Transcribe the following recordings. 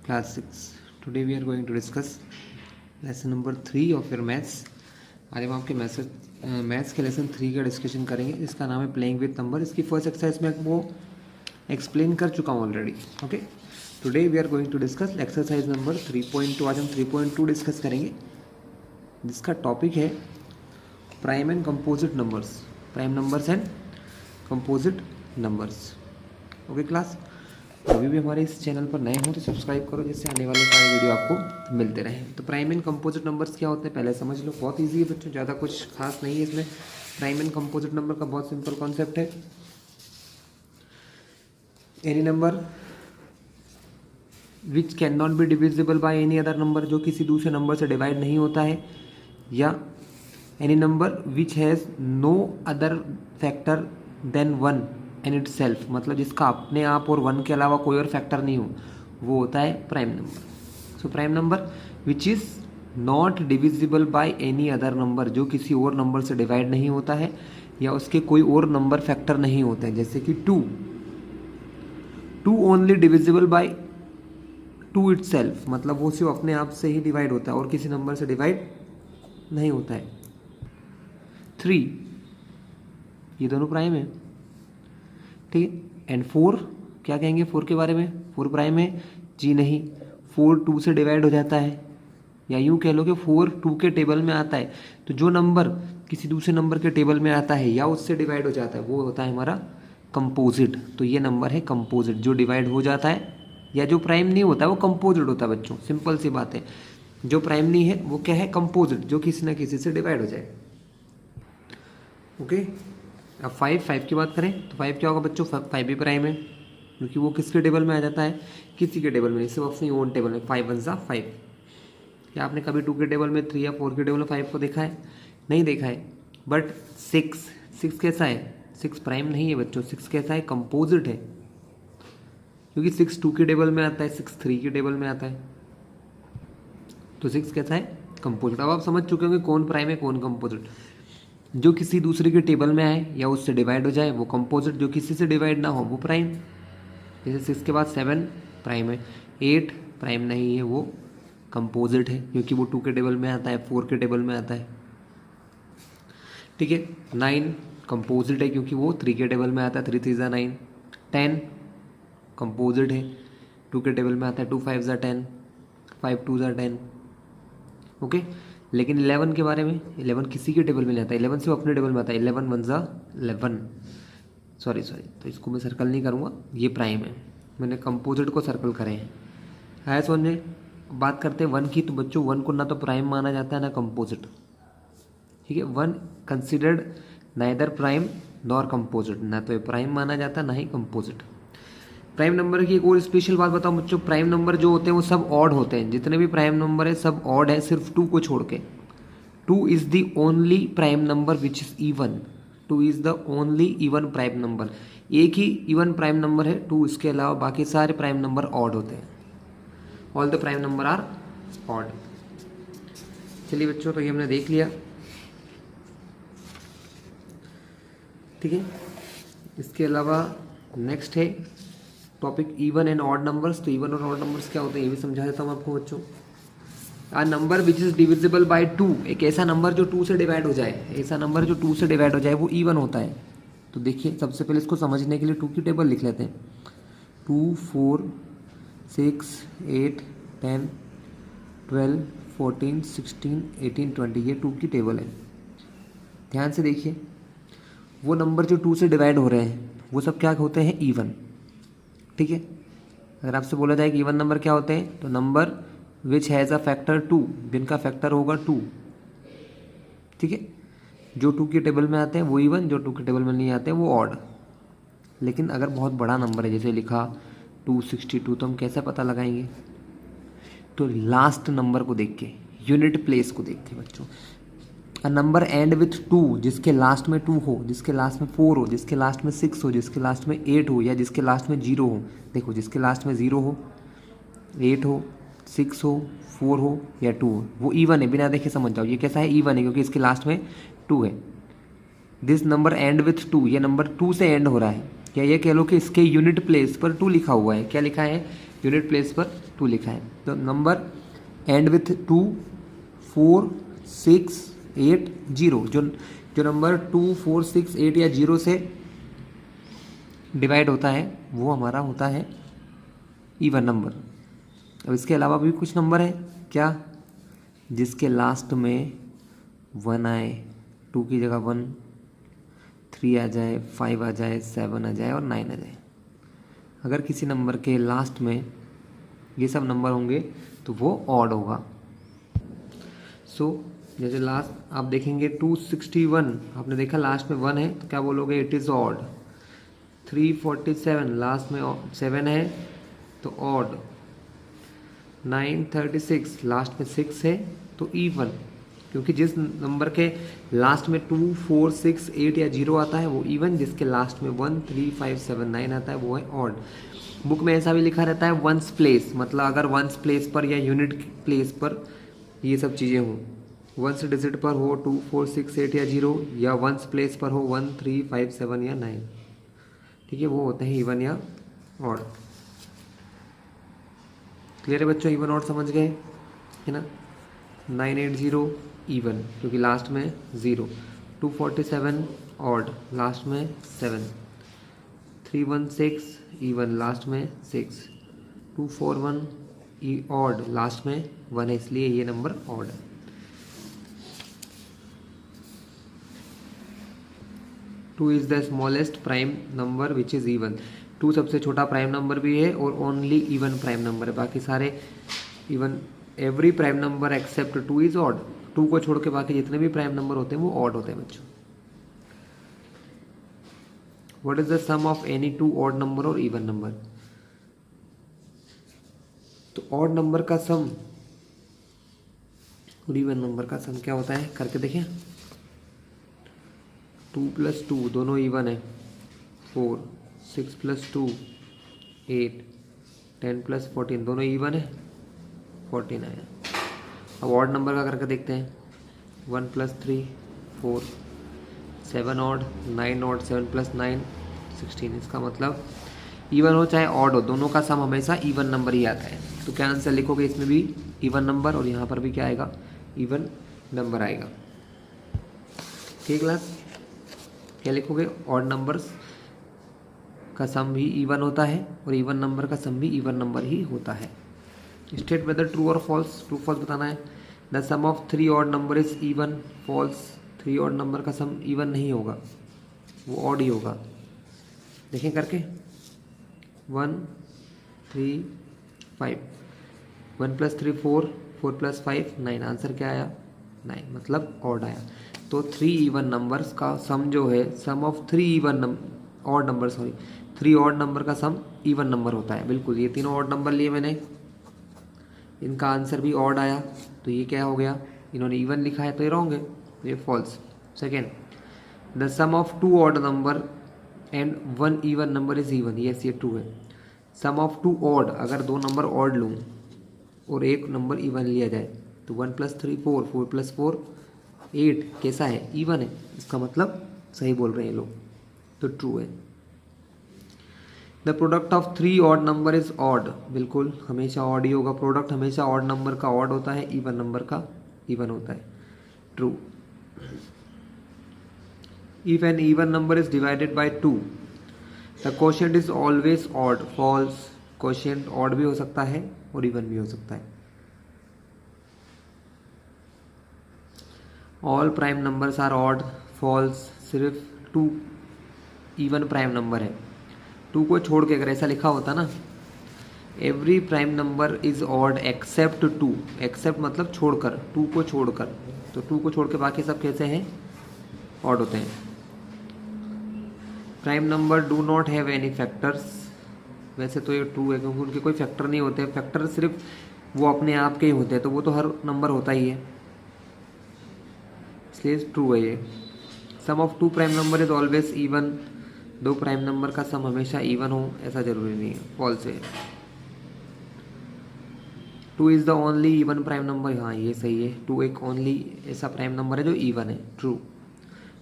Class 6. Today we are going to discuss lesson number 3 of your maths. आज हम आपके maths के lesson 3 का डिस्कशन करेंगे. इसका नाम है प्लेइंग विथ नंबर. इसकी फर्स्ट एक्सरसाइज में वो एक्सप्लेन कर चुका हूँ already. Okay, today we are going to discuss exercise number 3.2. आज हम 3.2 डिस्कस करेंगे जिसका टॉपिक है prime and composite numbers. Prime numbers and composite numbers. Okay class, अभी भी हमारे इस चैनल पर नए हो तो सब्सक्राइब करो जिससे आने वाले सारे वीडियो आपको मिलते रहें. तो प्राइम एंड कंपोजिट नंबर्स क्या होते हैं पहले समझ लो. बहुत इजी है बच्चों, ज़्यादा कुछ खास नहीं है इसमें. प्राइम एंड कंपोजिट नंबर का बहुत सिंपल कॉन्सेप्ट है. Any number which can not be divisible by any other number, जो किसी दूसरे नंबर से डिवाइड नहीं होता है, या any number which has no other factor than one in itself, मतलब जिसका अपने आप और वन के अलावा कोई और फैक्टर नहीं हो, वो होता है prime number. So prime number which is not divisible by any other number, जो किसी और नंबर से डिवाइड नहीं होता है या उसके कोई और नंबर फैक्टर नहीं होते हैं. जैसे कि two only divisible by two itself, मतलब वो सिर्फ अपने आप से ही डिवाइड होता है और किसी नंबर से डिवाइड नहीं होता है. 3 ये दोनों प्राइम है, ठीक है. एंड 4 क्या कहेंगे 4 के बारे में? 4 प्राइम है जी नहीं. 4 2 से डिवाइड हो जाता है, या यूँ कह लो कि 4 2 के टेबल में आता है. तो जो नंबर किसी दूसरे नंबर के टेबल में आता है या उससे डिवाइड हो जाता है वो होता है हमारा कंपोजिट. तो ये नंबर है कंपोजिट, जो डिवाइड हो जाता है या जो प्राइम नहीं होता है वो कंपोजिट होता है बच्चों. सिंपल सी बात है. जो प्राइम नहीं है वो क्या है? कंपोजिट, जो किसी ना किसी से डिवाइड हो जाए. ओके, अब 5 की बात करें तो 5 क्या होगा बच्चों? 5 भी प्राइम है क्योंकि वो किसके टेबल में आ जाता है? किसी के टेबल में नहीं, सिर्फ अपनी ओन टेबल में. 5 1 5. क्या आपने कभी 2 के टेबल में 3 या 4 के टेबल में 5 को देखा है? नहीं देखा है. बट 6 कैसा है? 6 प्राइम नहीं है बच्चों. 6 कैसा है? कंपोजिट है, क्योंकि 6 2 के टेबल में आता है, 6 3 के टेबल में आता है. तो 6 कैसा है? कंपोजिट. अब आप समझ चुके होंगे कौन प्राइम है कौन कंपोजिट. जो किसी दूसरे के टेबल में आए या उससे डिवाइड हो जाए वो कंपोजिट, जो किसी से डिवाइड ना हो वो प्राइम. जैसे 6 के बाद 7 प्राइम है. 8 प्राइम नहीं है, वो कंपोजिट है क्योंकि वो 2 के टेबल में आता है, 4 के टेबल में आता है, ठीक है. 9 कंपोजिट है क्योंकि वो 3 के टेबल में आता है, 3 3 9. 10 कंपोजिट है, 2 के टेबल में आता है, 2 5 10, 5 2 10. ओके, लेकिन 11 के बारे में, 11 किसी के टेबल में नहीं आता. 11 सिर्फ अपने टेबल में आता है. 11 1 11. सॉरी, तो इसको मैं सर्कल नहीं करूँगा, ये प्राइम है. मैंने कंपोजिट को सर्कल करे हैं. है समझे? बात करते हैं 1 की, तो बच्चों 1 को ना तो प्राइम माना जाता है ना कंपोजिट, ठीक है. 1 considered neither prime nor composite, ना तो ये प्राइम माना जाता ना ही कंपोजिट. प्राइम नंबर की एक और स्पेशल बात बताऊं बच्चों, प्राइम नंबर जो होते हैं वो सब ऑड होते हैं. जितने भी प्राइम नंबर है सब ऑड है, सिर्फ 2 को छोड़ के. 2 is the only prime number which is even. 2 is the only even prime number. एक ही इवन प्राइम नंबर है 2, इसके अलावा बाकी सारे प्राइम नंबर ऑड होते हैं. All the prime number are odd. चलिए बच्चों, तो ये हमने देख लिया, ठीक है. इसके अलावा नेक्स्ट है topic even and odd numbers. तो इवन और ऑड नंबर्स क्या होते हैं ये भी समझा देता हूँ आपको बच्चों. A number which is divisible by 2, एक ऐसा नंबर जो 2 से डिवाइड हो जाए, ऐसा नंबर जो 2 से डिवाइड हो जाए वो इवन होता है. तो देखिए, सबसे पहले इसको समझने के लिए 2 की टेबल लिख लेते हैं. 2 4 6 8 10 12 14 16 18 20, ये 2 की टेबल है. ध्यान से देखिए, वो नंबर जो 2 से डिवाइड हो रहे हैं वो सब क्या होते हैं? इवन, ठीक है. अगर आपसे बोला जाए कि इवन नंबर क्या होते हैं, तो number which has a factor 2, जिनका फैक्टर होगा 2, ठीक है. जो 2 के टेबल में आते हैं वो इवन, जो 2 के टेबल में नहीं आते हैं वो ऑड. लेकिन अगर बहुत बड़ा नंबर है, जैसे लिखा 262, तो हम कैसे पता लगाएंगे? तो लास्ट नंबर को देख के, यूनिट प्लेस को देख के बच्चों. अ नंबर एंड विथ 2, जिसके लास्ट में 2 हो, जिसके लास्ट में 4 हो, जिसके लास्ट में 6 हो, जिसके लास्ट में 8 हो, या जिसके लास्ट में 0 हो. देखो, जिसके लास्ट में 0 हो, 8 हो, 6 हो, 4 हो या 2 हो, वो इवन है. बिना देखे समझ जाओ ये कैसा है? इवन है, क्योंकि इसके लास्ट में 2 है. दिस नंबर एंड विथ 2, ये नंबर 2 से एंड हो रहा है. या ये कह लो कि इसके यूनिट प्लेस पर 2 लिखा हुआ है. क्या लिखा है? यूनिट प्लेस पर 2 लिखा है। तो नंबर एंड विथ 2, 4, 6, 8, 0, जो नंबर 2, 4, 6, 8 या 0 से डिवाइड होता है वो हमारा होता है इवन नंबर। अब इसके अलावा भी कुछ नंबर है क्या, जिसके लास्ट में 1 आए, 2 की जगह 1, 3 आ जाए, 5 आ जाए, 7 आ जाए और 9 आ जाए। अगर किसी नंबर के लास्ट में ये सब नंबर होंगे तो वो ऑड होगा। सो जैसे लास्ट आप देखेंगे 261, आपने देखा लास्ट में 1 है तो क्या बोलोगे, इट इज़ ऑड। 347 लास्ट में 7 है तो ऑड। 936 लास्ट में 6 है तो इवन, क्योंकि जिस नंबर के लास्ट में 2, 4, 6, 8 या 0 आता है वो इवन, जिसके लास्ट में 1, 3, 5, 7, 9 आता है वो है ऑड। बुक में ऐसा भी लिखा रहता है वंस प्लेस, मतलब अगर वंस प्लेस पर या यूनिट प्लेस पर ये सब चीज़ें हों, वंस डिजिट पर हो 2, 4, 6, 8 या 0, या वंस प्लेस पर हो 1, 3, 5, 7 या 9, ठीक है, वो होते हैं इवन या ऑड। क्लियर है बच्चों, इवन ऑड समझ गए है ना। 980 इवन क्योंकि लास्ट में 0, 247 ऑड लास्ट में 7, 316 इवन लास्ट में 6, 241 ऑड लास्ट में 1 है, इसलिए ये नंबर ऑड है। Two is the smallest prime number which is even. 2 सबसे छोटा प्राइम नंबर भी है और ओनली इवन प्राइम नंबर है, बाकी सारे even. Every prime number except 2 is odd. 2 को छोड़ के बाकी जितने भी प्राइम नंबर होते हैं वो ऑड होते हैं बच्चों। What is the sum of any 2 odd number और इवन नंबर। तो ऑड नंबर का सम और इवन नंबर का सम क्या होता है, करके देखिए। 2 + 2 दोनों इवन है, 4, 6 + 2 8, 10 + 14 दोनों इवन है, 14 आया। अब ऑड नंबर का करके देखते हैं। 1 + 3 4, 7 ऑड, 9 ऑड, 7 + 9 16। इसका मतलब इवन हो चाहे ऑड हो, दोनों का सम हमेशा इवन नंबर ही आता है। तो क्या आंसर लिखोगे, इसमें भी इवन नंबर और यहाँ पर भी क्या आएगा, इवन नंबर आएगा। ठीक क्लास, क्या लिखोगे, ऑड नंबर्स का सम भी इवन होता है और इवन नंबर का सम भी इवन नंबर ही होता है। स्टेट वेदर ट्रू और फॉल्स, ट्रू फॉल्स बताना है। The sum of 3 odd number is even, false. 3 odd number का सम इवन नहीं होगा, वो ऑड ही होगा। देखें करके, 1, 3, 5, 1 + 3 4, 4 + 5 9, आंसर क्या आया, 9, मतलब ऑड आया। तो 3 इवन नंबर्स का सम जो है, sum of 3 even odd number, sorry 3 odd number का सम इवन नंबर होता है। बिल्कुल, ये तीनों ऑड नंबर लिए मैंने, इनका आंसर भी ऑड आया, तो ये क्या हो गया, इन्होंने इवन लिखा है तो ये रॉन्ग है, ये false. Second, the sum of 2 odd number and 1 even number is even, yes ये ट्रू है। सम ऑफ 2 ऑड, अगर 2 नंबर ऑड लूँ और एक नंबर इवन लिया जाए तो 1 + 3 4, 4 + 4 8 कैसा है, इवन है, इसका मतलब सही बोल रहे हैं ये लोग, तो ट्रू है। The product of 3 odd number is odd, बिल्कुल हमेशा ऑड ही होगा, प्रोडक्ट हमेशा ऑड नंबर का ऑड होता है, इवन नंबर का इवन होता है, true. If an even number is divided by 2 the quotient is always odd, false. Quotient odd भी हो सकता है और इवन भी हो सकता है। All prime numbers are odd, false. सिर्फ 2 इवन प्राइम नंबर है, 2 को छोड़ के अगर ऐसा लिखा होता ना, every prime number is odd except 2, except मतलब छोड़कर, 2 को छोड़कर, तो 2 को छोड़ के बाकी सब कैसे हैं, ऑड होते हैं। Prime number do not have any factors, वैसे तो ये ट्रू है क्योंकि उनके कोई फैक्टर नहीं होते, फैक्टर सिर्फ वो अपने आप के ही होते हैं, तो वो तो हर नंबर होता ही है, इसलिए ट्रू है ये। Sum of 2 prime number is always even, 2 prime number का सम हमेशा इवन हो ऐसा जरूरी नहीं है, फॉल्स है। 2 is the only even prime number, हाँ ये सही है, 2 एक ओनली ऐसा प्राइम नंबर है जो इवन है, true.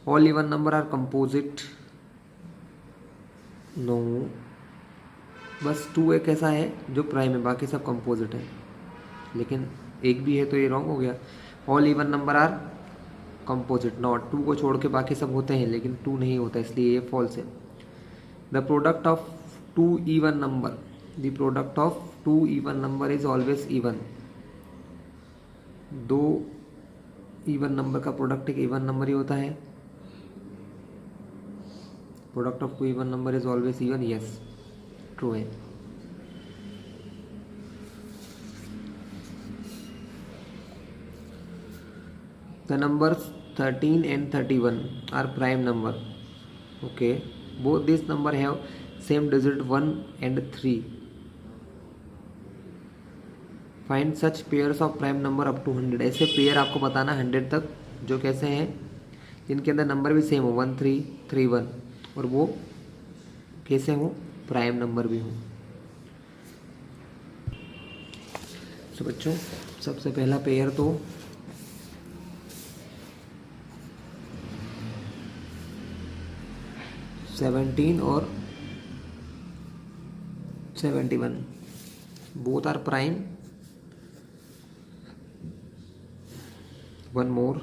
All even number are composite, no. बस 2 एक ऐसा है जो प्राइम है, बाकी सब कंपोजिट है, लेकिन एक भी है तो ये रॉन्ग हो गया। All even number are composite, not 2 को छोड़ के बाकी सब होते हैं, लेकिन 2 नहीं होता, इसलिए ये फॉल्स है। The product of 2 even number, the product of 2 even number is always even. 2 even number का प्रोडक्ट एक इवन नंबर ही होता है। Product of 2 even number is always even, yes true है। The numbers 13 and 31 are prime number. Okay, both these number have same digit 1 and 3. Find such pairs of prime number up to 100. ऐसे pair आपको बताना 100 तक जो कैसे हैं, जिनके अंदर नंबर भी सेम हो 1 3 3 1, और वो कैसे हो, प्राइम नंबर भी हो। तो बच्चों सबसे पहला पेयर तो 17 और 71 both are prime. One more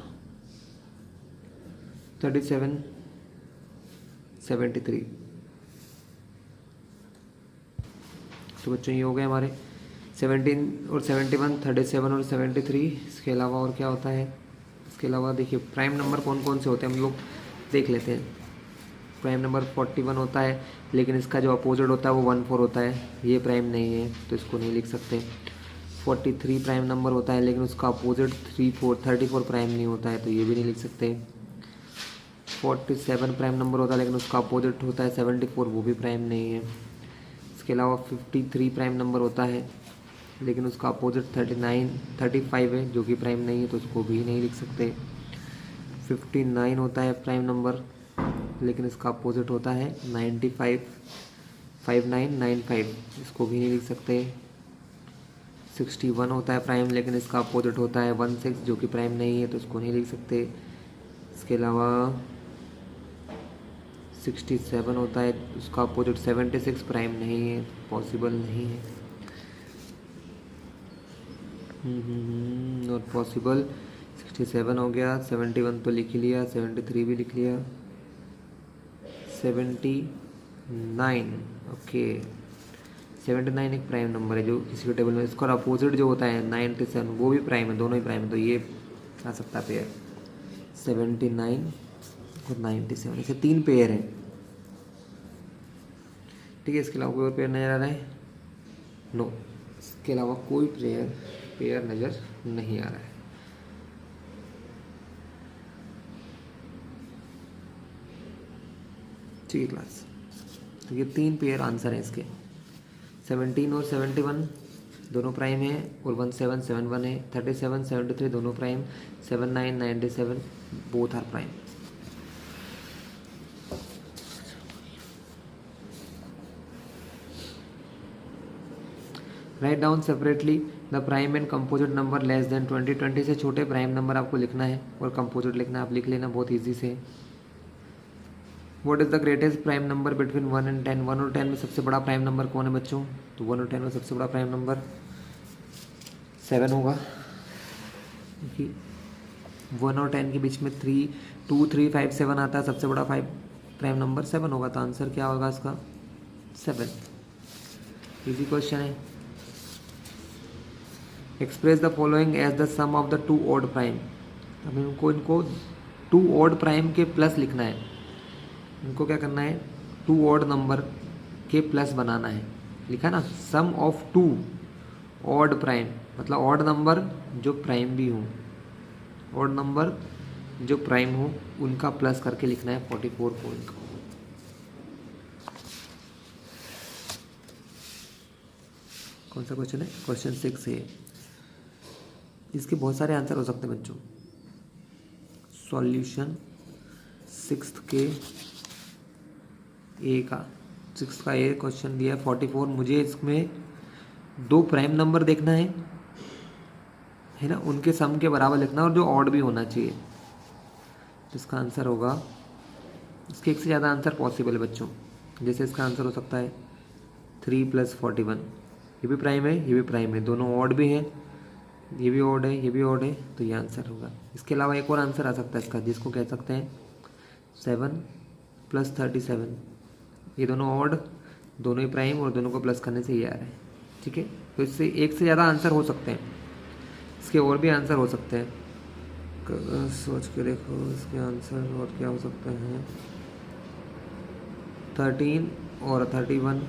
37 73। तो बच्चों ये हो गए हमारे 17 और 71, 37 और 73। इसके अलावा और क्या होता है, इसके अलावा देखिए प्राइम नंबर कौन कौन से होते हैं हम लोग देख लेते हैं। प्राइम नंबर 41 होता है, लेकिन इसका जो अपोजिट होता है वो 14 होता है, ये प्राइम नहीं है तो इसको नहीं लिख सकते। 43 प्राइम नंबर होता है, लेकिन उसका अपोजिट 34 प्राइम नहीं होता है, तो ये भी नहीं लिख सकते। 47 प्राइम नंबर होता है, लेकिन उसका अपोजिट होता है 74, वो भी प्राइम नहीं है। इसके अलावा 53 प्राइम नंबर होता है, लेकिन उसका अपोजिट 35 है, जो कि प्राइम नहीं है, तो उसको भी नहीं लिख सकते। 59 होता है प्राइम नंबर, लेकिन इसका अपोजिट होता है 95 5995, इसको भी नहीं लिख सकते। 61 होता है प्राइम, लेकिन इसका अपोजिट होता है 16, जो कि प्राइम नहीं है, तो इसको नहीं लिख सकते। इसके अलावा 67 होता है, उसका अपोजिट 76, प्राइम नहीं है, पॉसिबल नहीं है, नॉट पॉसिबल। 67 हो गया, 71 तो लिख ही लिया, 73 भी लिख लिया, 79 ओके। 79 एक प्राइम नंबर है जो किसी के टेबल में, इसका अपोजिट जो होता है 97, वो भी प्राइम है, दोनों ही प्राइम है, तो ये आ सकता है पेयर 79 और 97, ऐसे 3 पेयर हैं। ठीक है, इसके अलावा कोई और पेयर नज़र आ रहा है? नो, इसके अलावा कोई पेयर नज़र नहीं आ रहा है। ठीक है क्लास, तो ये 3 पेयर आंसर हैं इसके। 17 और 71 दोनों प्राइम है, और 17 71 है। 37 73 दोनों prime, 79 97 both are prime. Write down separately the prime and composite number less than 20। 20 से छोटे प्राइम नंबर आपको लिखना है और कंपोजिट लिखना है, आप लिख लेना बहुत ईजी से। What is the greatest prime number between 1 and 10? 1 और 10 में सबसे बड़ा प्राइम नंबर कौन है बच्चों? तो 1 और 10 में सबसे बड़ा प्राइम नंबर 7 होगा, क्योंकि 1 और 10 के बीच में 3 2 3 5 7 आता है, सबसे बड़ा प्राइम नंबर 7 होगा, तो आंसर क्या होगा इसका? 7। इजी क्वेश्चन है। Express the following as the sum of the 2 odd prime. अब इनको 2 ऑड प्राइम के प्लस लिखना है। इनको क्या करना है? 2 ऑड नंबर के प्लस बनाना है। लिखा ना, सम ऑफ 2 ऑड प्राइम, मतलब ऑड नंबर जो प्राइम भी हो, ऑड नंबर जो प्राइम हो उनका प्लस करके लिखना है 44 पॉइंट। कौन सा क्वेश्चन है? क्वेश्चन 6 है। इसके बहुत सारे आंसर हो सकते हैं बच्चों। सॉल्यूशन 6 के ए का 6 का ए क्वेश्चन दिया है 44। मुझे इसमें 2 प्राइम नंबर देखना है ना, उनके सम के बराबर लिखना और जो ऑड भी होना चाहिए। तो इसका आंसर होगा, इसके एक से ज़्यादा आंसर पॉसिबल है बच्चों। जैसे इसका आंसर हो सकता है 3 + 41, ये भी प्राइम है, ये भी प्राइम है, दोनों ऑड भी है, ये भी ऑड है, ये भी ऑड है, तो ये आंसर होगा। इसके अलावा एक और आंसर आ सकता है इसका, जिसको कह सकते हैं 7 + 37, ये दोनों ऑड, दोनों ही प्राइम, और दोनों को प्लस करने से ये आ रहा है। ठीक है, तो इससे एक से ज़्यादा आंसर हो सकते हैं, इसके और भी आंसर हो सकते हैं। सोच के देखो इसके आंसर और क्या हो सकते हैं। 13 और 31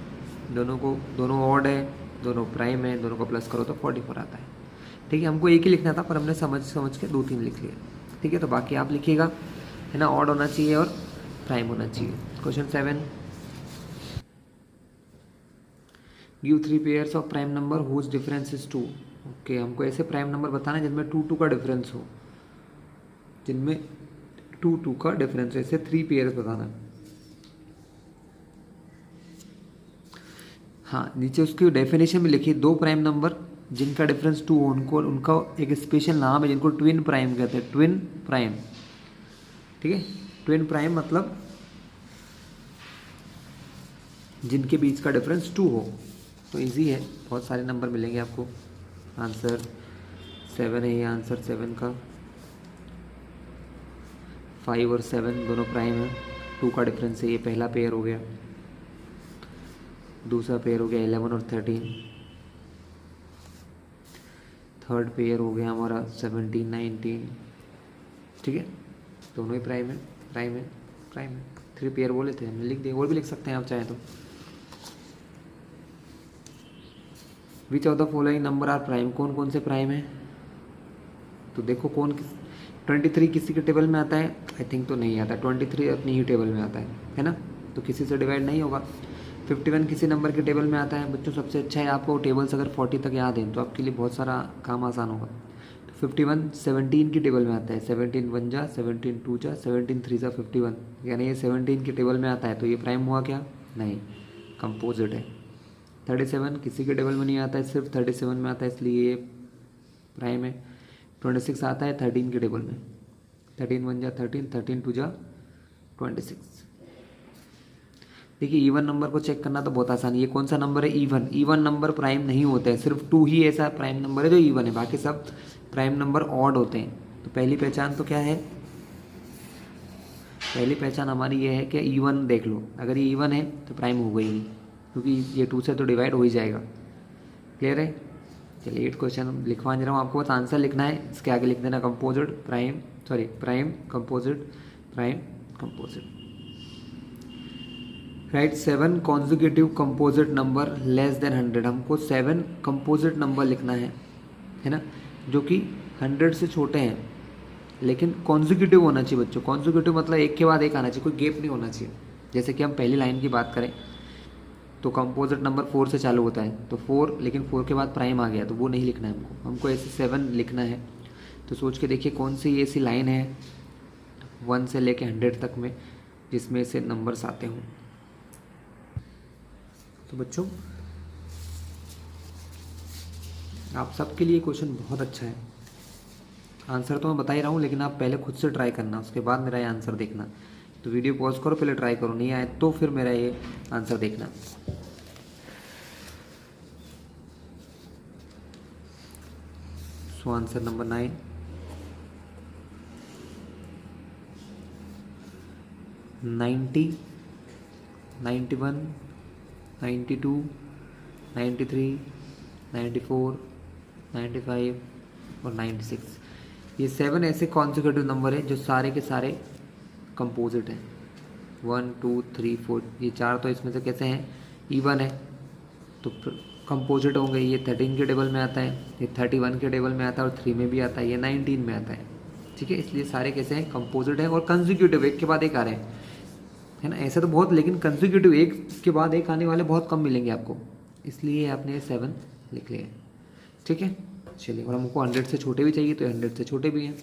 दोनों ऑड है, दोनों प्राइम है, दोनों को प्लस करो तो 44 आता है। ठीक है, हमको एक ही लिखना था पर हमने समझ के 2-3 लिख लिए। ठीक है, तो बाकी आप लिखिएगा, है ना, ऑड होना चाहिए और प्राइम होना चाहिए। Question 7, give 3 pairs of prime number whose difference is 2। Okay, हमको ऐसे प्राइम नंबर बताना है जिनमें 2 का डिफरेंस हो, जिनमें 2 का डिफरेंस, ऐसे 3 पेयर्स बताना है। हाँ, नीचे उसकी डेफिनेशन में लिखिए, 2 प्राइम नंबर जिनका डिफरेंस 2 हो, उनका एक स्पेशल नाम है जिनको ट्विन प्राइम कहते हैं, ट्विन प्राइम। ठीक है, ट्विन प्राइम मतलब जिनके बीच का डिफरेंस 2 हो। तो इजी है, बहुत सारे नंबर मिलेंगे आपको। आंसर 7 है, ये आंसर 7 का। 5 और 7 दोनों प्राइम है, 2 का डिफरेंस है, ये पहला पेयर हो गया। दूसरा पेयर हो गया 11 और 13। थर्ड पेयर हो गया हमारा 17, 19। ठीक है, दोनों ही प्राइम है, प्राइम है, प्राइम है। 3 पेयर बोले थे हमने, लिख दिए, और भी लिख सकते हैं आप चाहें तो। Which of the following number are prime, कौन कौन से प्राइम है? तो देखो 23 किसी के टेबल में आता है? आई थिंक तो नहीं आता, 23 अपनी ही टेबल में आता है ना, तो किसी से डिवाइड नहीं होगा। 51 किसी नंबर के टेबल में आता है। बच्चों सबसे अच्छा है आपको टेबल्स अगर 40 तक याद हैं तो आपके लिए बहुत सारा काम आसान होगा। तो 51 17 की टेबल में आता है, 17 1 जा, 17 2 जा, 17 3 जा 51, यानी ये 17 की टेबल में आता है, तो ये प्राइम हुआ क्या? नहीं, कंपोजिट है। 37 किसी के टेबल में नहीं आता है, सिर्फ 37 में आता है, इसलिए ये प्राइम है। 26 आता है 13 के टेबल में, 13 1 जा 13, 13 2 जा 26। देखिए इवन नंबर को चेक करना तो बहुत आसान है। ये कौन सा नंबर है? इवन नंबर प्राइम नहीं होते हैं, सिर्फ 2 ही ऐसा प्राइम नंबर है जो इवन है, बाकी सब प्राइम नंबर ऑड होते हैं। तो पहली पहचान तो क्या है? पहली पहचान हमारी ये है कि इवन देख लो, अगर ये इवन है तो प्राइम होगा ही नहीं, क्योंकि ये 2 से तो डिवाइड हो ही जाएगा। क्लियर है? चलिए 8 क्वेश्चन लिखवा दे रहा हूँ आपको, बस आंसर लिखना है, इसके आगे लिख देना composite prime, prime composite, prime composite. Right 7 consecutive composite number less then 100। हमको 7 कंपोजिट नंबर लिखना है ना, जो कि 100 से छोटे हैं, लेकिन कॉन्जिक्यूटिव होना चाहिए बच्चों। कॉन्जिक्यूटिव मतलब एक के बाद एक आना चाहिए, कोई गैप नहीं होना चाहिए। जैसे कि हम पहली लाइन की बात करें तो कंपोजिट नंबर 4 से चालू होता है, तो 4, लेकिन 4 के बाद प्राइम आ गया तो वो नहीं लिखना है हमको ऐसे 7 लिखना है। तो सोच के देखिए कौन सी ऐसी लाइन है 1 से लेके 100 तक में जिसमें से नंबर्स आते हों। तो बच्चों आप सबके लिए क्वेश्चन बहुत अच्छा है। आंसर तो मैं बता ही रहा हूँ, लेकिन आप पहले खुद से ट्राई करना, उसके बाद मेरा ये आंसर देखना। तो वीडियो पॉज करो, पहले ट्राई करो, नहीं आए तो फिर मेरा ये आंसर देखना। सो आंसर नंबर 9, 90, 91, 92, 93, 94, 95 और 96। ये 7 ऐसे कॉन्जिक्यूटिव नंबर है जो सारे के सारे कंपोजिट हैं। 1 2 3 4, ये 4 तो इसमें से कैसे हैं? इवन है तो कंपोजिट होंगे। ये 13 के टेबल में आता है, ये 31 के टेबल में आता है और 3 में भी आता है, ये 19 में आता है। ठीक है, इसलिए सारे कैसे हैं? कंपोजिट हैं और कंजिक्यूटिव, एक के बाद एक आ रहे हैं, है ना। ऐसे तो बहुत, लेकिन कंजिक्यूटिव एक के बाद एक आने वाले बहुत कम मिलेंगे आपको, इसलिए आपने 7 लिख लिया। ठीक है, चलिए, और हमको 100 से छोटे भी चाहिए तो 100 से छोटे भी हैं।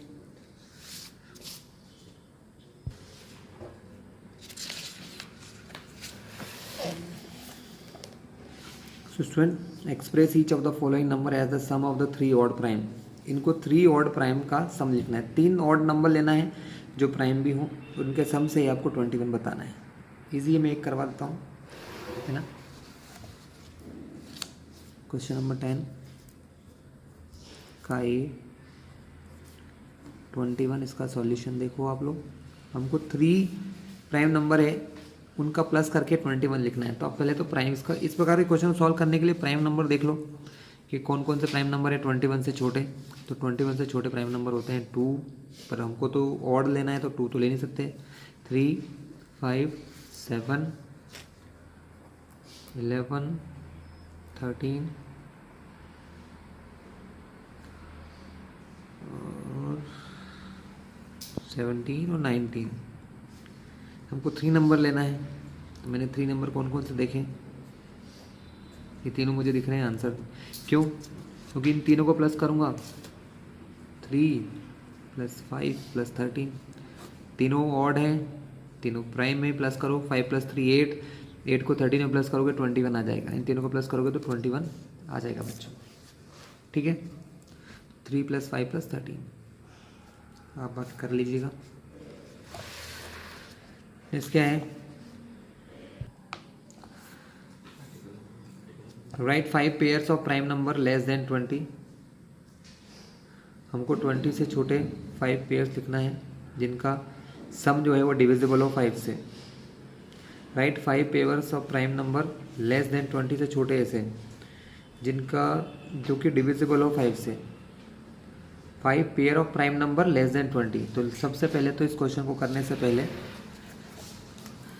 Student express each of the following number as the sum of the 3 odd prime. इनको 3 ऑड प्राइम का सम लिखना है। 3 ऑड नंबर लेना है जो प्राइम भी हो, उनके सम से ही आपको 21 बताना है। इजी है, मैं एक करवा देता हूँ, है ना। क्वेश्चन नंबर 10 का ए 21, इसका सॉल्यूशन देखो आप लोग। हमको 3 प्राइम नंबर है उनका प्लस करके 21 लिखना है। तो आप पहले तो प्राइम इसका इस प्रकार के क्वेश्चन सॉल्व करने के लिए प्राइम नंबर देख लो कि कौन कौन से प्राइम नंबर है 21 से छोटे। तो 21 से छोटे प्राइम नंबर होते हैं 2, पर हमको तो ऑड लेना है तो 2 तो ले नहीं सकते। 3, 5, 7, 11, 13 और 17 और 19। हमको 3 नंबर लेना है। तो मैंने 3 नंबर कौन कौन से देखे, ये तीनों मुझे दिख रहे हैं आंसर। क्यों? क्योंकि इन तीनों को प्लस करूँगा 3 + 5 + 13, तीनों ऑड है, तीनों प्राइम में प्लस करो। 5 + 3 8, 8 को 13 में प्लस करोगे 21 आ जाएगा। इन तीनों को प्लस करोगे तो 21 आ जाएगा बच्चों। ठीक है, 3 + 5 + 13 आप बात कर लीजिएगा। नेक्स्ट क्या है, right 5 pairs of prime number less than 20। हमको 20 से छोटे 5 पेयर्स लिखना है जिनका सम जो है वो डिविजिबल हो 5 से। Right 5 pairs of prime number less than 20 से छोटे ऐसे जिनका जो कि डिविजिबल हो 5 से। 5 pair of prime number less than 20। तो सबसे पहले तो इस क्वेश्चन को करने से पहले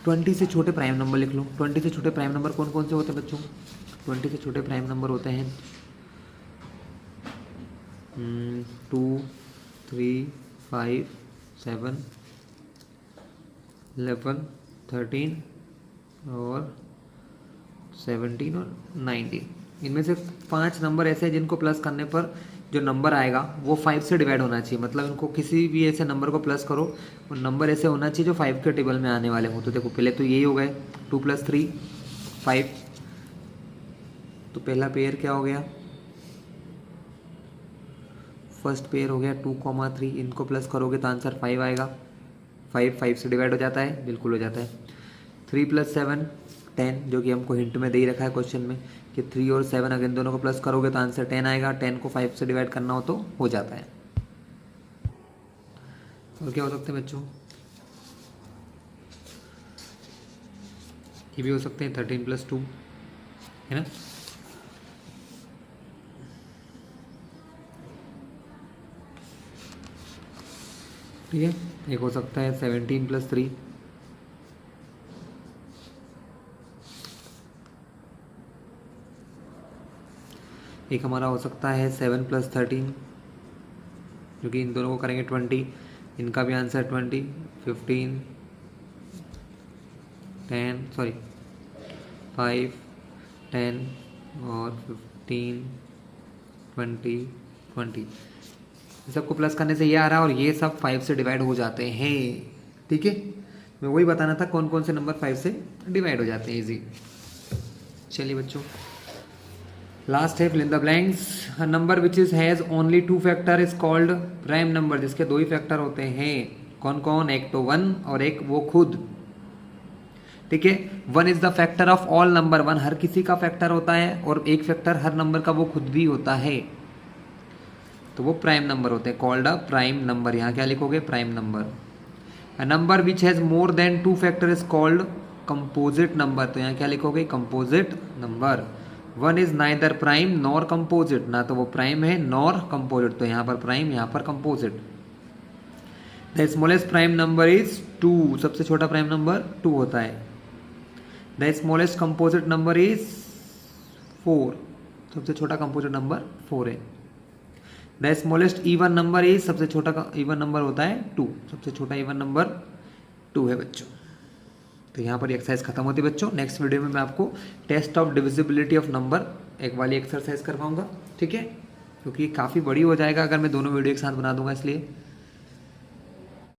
20 से छोटे प्राइम नंबर लिख लो। 20 से छोटे प्राइम नंबर कौन कौन से होते हैं बच्चों? 20 से छोटे प्राइम नंबर होते हैं 2, 3, 5, 7, 11, 13 और 17 और 19। इनमें से 5 नंबर ऐसे हैं जिनको प्लस करने पर जो नंबर आएगा वो 5 से डिवाइड होना चाहिए। मतलब इनको किसी भी ऐसे नंबर को प्लस करो और नंबर ऐसे होना चाहिए जो 5 के टेबल में आने वाले हो। तो देखो पहले तो यही हो गए 2 + 3 5। तो पहला पेयर क्या हो गया, फर्स्ट पेयर हो गया 2, 3। इनको प्लस करोगे तो आंसर 5 आएगा। 5 से डिवाइड हो जाता है, बिल्कुल हो जाता है। 3 + 7 10, जो कि हमको हिंट में दे ही रखा है क्वेश्चन में कि 3 और 7 अगर इन दोनों को प्लस करोगे तो आंसर 10 आएगा। 10 को 5 से डिवाइड करना हो तो हो जाता है। और क्या हो सकते हैं बच्चों, ये भी हो सकते हैं 13 + 2, है ना। ठीक है, एक हो सकता है 17 + 3, एक हमारा हो सकता है 7 + 13, जो कि इन दोनों को करेंगे 20। इनका भी आंसर 20, 15, 5, 10 और 15, 20, 20। सबको प्लस करने से ये आ रहा है और ये सब 5 से डिवाइड हो जाते हैं। ठीक है, मैं वही बताना था कौन कौन से नंबर 5 से डिवाइड हो जाते हैं इजी। चलिए बच्चों, लास्ट है fill in the blanks. A number which is has only 2 factor is called prime number. जिसके 2 ही फैक्टर होते हैं, कौन कौन? एक तो 1 और एक वो खुद। ठीक है, 1 is the factor of all number. 1 हर किसी का फैक्टर होता है और एक फैक्टर हर नंबर का वो खुद भी होता है, तो वो प्राइम नंबर होते हैं, कॉल्ड अ प्राइम नंबर। यहाँ क्या लिखोगे? Prime number. A number which has more than 2 factor is called composite number. तो यहाँ क्या लिखोगे? Composite number. 1 is neither prime nor composite, ना तो वो प्राइम है नॉर कंपोजिट। तो यहाँ पर प्राइम, यहाँ पर composite. The smallest prime number is 2। सबसे छोटा प्राइम नंबर 2 होता है। The smallest composite number is 4। सबसे छोटा कंपोजिट नंबर 4 है। The smallest even number is, सबसे छोटा इवन नंबर होता है 2। सबसे छोटा इवन नंबर 2 है बच्चों। तो यहाँ पर एक्सरसाइज खत्म होती है बच्चों। नेक्स्ट वीडियो में मैं आपको test of divisibility of number एक वाली एक्सरसाइज करवाऊंगा। ठीक है, क्योंकि काफ़ी बड़ी हो जाएगा अगर मैं दोनों वीडियो एक साथ बना दूंगा, इसलिए